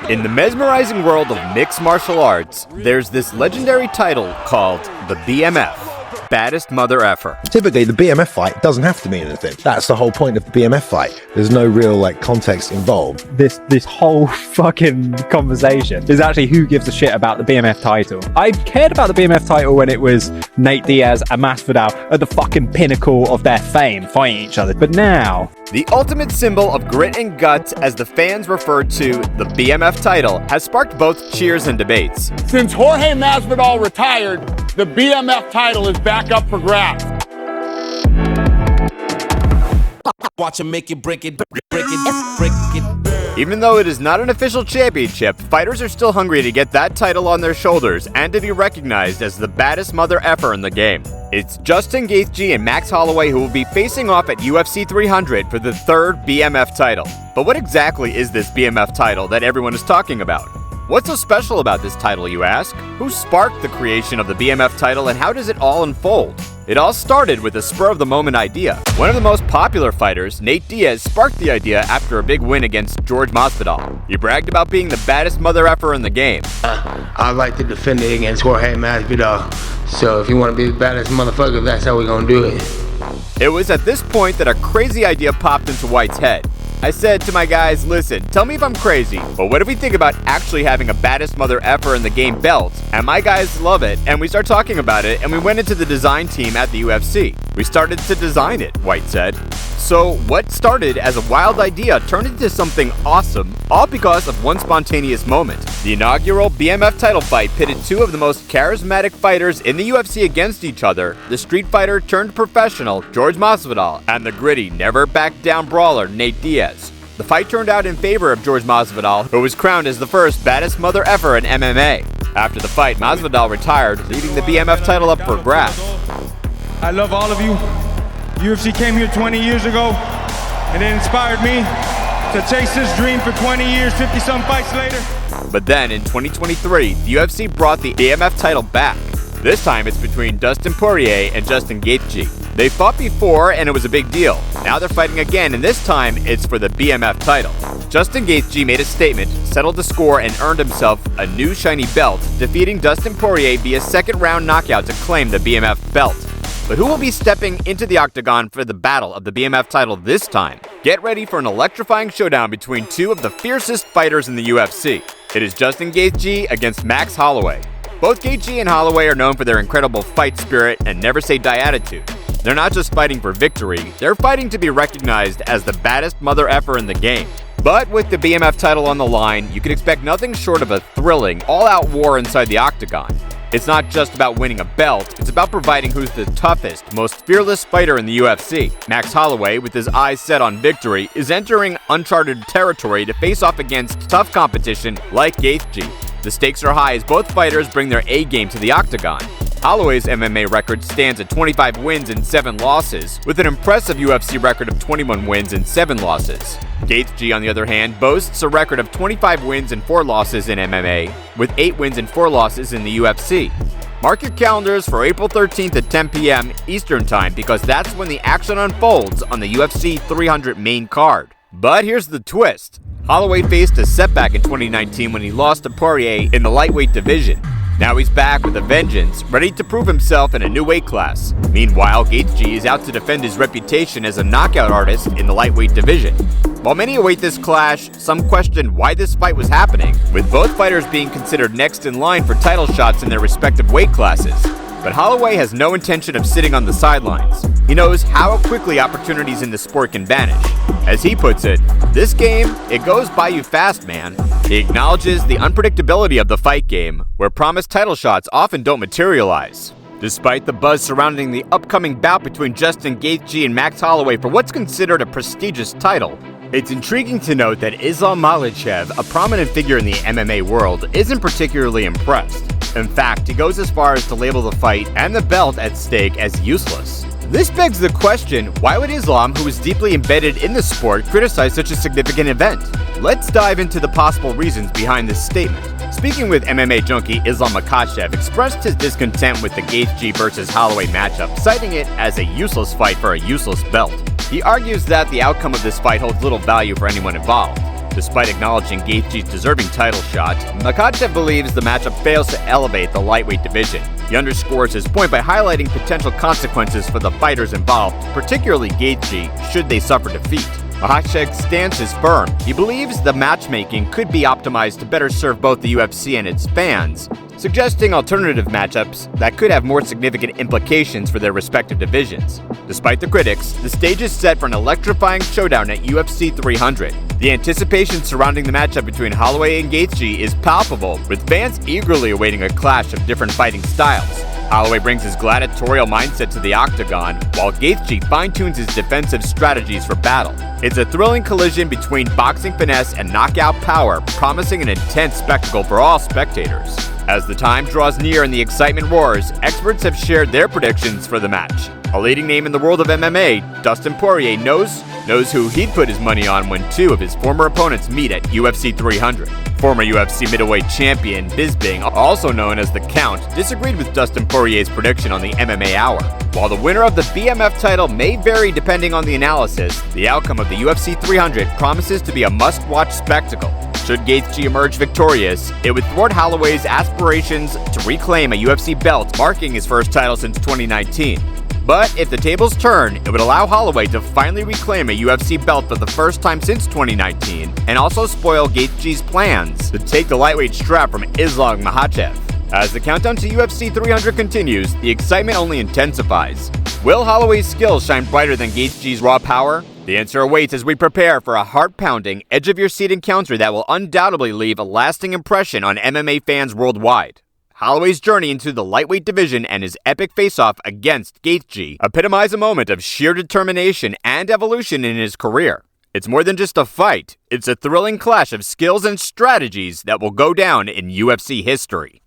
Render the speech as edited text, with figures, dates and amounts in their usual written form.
In the mesmerizing world of mixed martial arts, there's this legendary title called the BMF. Baddest mother effer. Typically, the BMF fight doesn't have to mean anything. That's the whole point of the BMF fight. There's no real context involved. This whole fucking conversation is actually who gives a shit about the BMF title. I cared about the BMF title when it was Nate Diaz and Masvidal at the fucking pinnacle of their fame, fighting each other. But now, the ultimate symbol of grit and guts, as the fans refer to the BMF title, has sparked both cheers and debates. Since Jorge Masvidal retired, the BMF title is back up for grabs. Watch him make it, break it, break it, break it. Even though it is not an official championship, fighters are still hungry to get that title on their shoulders and to be recognized as the baddest mother effer in the game. It's Justin Gaethje and Max Holloway who will be facing off at UFC 300 for the third BMF title. But what exactly is this BMF title that everyone is talking about? What's so special about this title, you ask? Who sparked the creation of the BMF title and how does it all unfold? It all started with a spur-of-the-moment idea. One of the most popular fighters, Nate Diaz, sparked the idea after a big win against George Masvidal. He bragged about being the baddest mother effer in the game. I'd like to defend it against Jorge Masvidal. So if you want to be the baddest motherfucker, that's how we're going to do it. It was at this point that a crazy idea popped into White's head. I said to my guys, listen, tell me if I'm crazy, but what if we think about actually having a baddest mother effer in the game belt? And my guys love it, and we start talking about it, and we went into the design team at the UFC. We started to design it, White said. So what started as a wild idea turned into something awesome, all because of one spontaneous moment. The inaugural BMF title fight pitted two of the most charismatic fighters in the UFC against each other, the street fighter turned professional George Masvidal and the gritty, never back down brawler Nate Diaz. The fight turned out in favor of George Masvidal, who was crowned as the first baddest mother effer in MMA. After the fight, Masvidal retired, leaving the BMF title up for grabs. I love all of you. UFC came here 20 years ago, and it inspired me to chase this dream for 20 years, 50-some fights later. But then, in 2023, the UFC brought the BMF title back. This time, it's between Dustin Poirier and Justin Gaethje. They fought before, and it was a big deal. Now they're fighting again, and this time, it's for the BMF title. Justin Gaethje made a statement, settled the score, and earned himself a new shiny belt, defeating Dustin Poirier via second-round knockout to claim the BMF belt. But who will be stepping into the octagon for the battle of the BMF title this time? Get ready for an electrifying showdown between two of the fiercest fighters in the UFC. It is Justin Gaethje against Max Holloway. Both Gaethje and Holloway are known for their incredible fight spirit and never-say-die attitude. They're not just fighting for victory, they're fighting to be recognized as the baddest mother effer in the game. But with the BMF title on the line, you can expect nothing short of a thrilling, all-out war inside the octagon. It's not just about winning a belt, it's about providing who's the toughest, most fearless fighter in the UFC. Max Holloway, with his eyes set on victory, is entering uncharted territory to face off against tough competition like Gaethje. The stakes are high as both fighters bring their A-game to the octagon. Holloway's MMA record stands at 25 wins and 7 losses, with an impressive UFC record of 21 wins and 7 losses. Gaethje, on the other hand, boasts a record of 25 wins and 4 losses in MMA, with 8 wins and 4 losses in the UFC. Mark your calendars for April 13th at 10 p.m. Eastern Time, because that's when the action unfolds on the UFC 300 main card. But here's the twist. Holloway faced a setback in 2019 when he lost to Poirier in the lightweight division. Now he's back with a vengeance, ready to prove himself in a new weight class. Meanwhile, Gaethje is out to defend his reputation as a knockout artist in the lightweight division. While many await this clash, some question why this fight was happening, with both fighters being considered next in line for title shots in their respective weight classes. But Holloway has no intention of sitting on the sidelines. He knows how quickly opportunities in the sport can vanish. As he puts it, this game, it goes by you fast, man. He acknowledges the unpredictability of the fight game, where promised title shots often don't materialize. Despite the buzz surrounding the upcoming bout between Justin Gaethje and Max Holloway for what's considered a prestigious title, it's intriguing to note that Islam Makhachev, a prominent figure in the MMA world, isn't particularly impressed. In fact, he goes as far as to label the fight and the belt at stake as useless. This begs the question, why would Islam, who is deeply embedded in the sport, criticize such a significant event? Let's dive into the possible reasons behind this statement. Speaking with MMA junkie Islam Makhachev expressed his discontent with the Gaethje versus Holloway matchup, citing it as a useless fight for a useless belt. He argues that the outcome of this fight holds little value for anyone involved. Despite acknowledging Gaethje's deserving title shot, Makhachev believes the matchup fails to elevate the lightweight division. He underscores his point by highlighting potential consequences for the fighters involved, particularly Gaethje, should they suffer defeat. Makhachev's stance is firm. He believes the matchmaking could be optimized to better serve both the UFC and its fans, suggesting alternative matchups that could have more significant implications for their respective divisions. Despite the critics, the stage is set for an electrifying showdown at UFC 300. The anticipation surrounding the matchup between Holloway and Gaethje is palpable, with fans eagerly awaiting a clash of different fighting styles. Holloway brings his gladiatorial mindset to the octagon, while Gaethje fine-tunes his defensive strategies for battle. It's a thrilling collision between boxing finesse and knockout power, promising an intense spectacle for all spectators. As the time draws near and the excitement roars, experts have shared their predictions for the match. A leading name in the world of MMA, Dustin Poirier knows who he'd put his money on when two of his former opponents meet at UFC 300. Former UFC middleweight champion Bisping, also known as The Count, disagreed with Dustin Poirier's prediction on the MMA Hour. While the winner of the BMF title may vary depending on the analysis, the outcome of the UFC 300 promises to be a must-watch spectacle. Should Gaethje emerge victorious, it would thwart Holloway's aspirations to reclaim a UFC belt, marking his first title since 2019. But if the tables turn, it would allow Holloway to finally reclaim a UFC belt for the first time since 2019, and also spoil Gaethje's plans to take the lightweight strap from Islam Makhachev. As the countdown to UFC 300 continues, the excitement only intensifies. Will Holloway's skills shine brighter than Gaethje's raw power? The answer awaits as we prepare for a heart-pounding, edge-of-your-seat encounter that will undoubtedly leave a lasting impression on MMA fans worldwide. Holloway's journey into the lightweight division and his epic face-off against Gaethje epitomize a moment of sheer determination and evolution in his career. It's more than just a fight, it's a thrilling clash of skills and strategies that will go down in UFC history.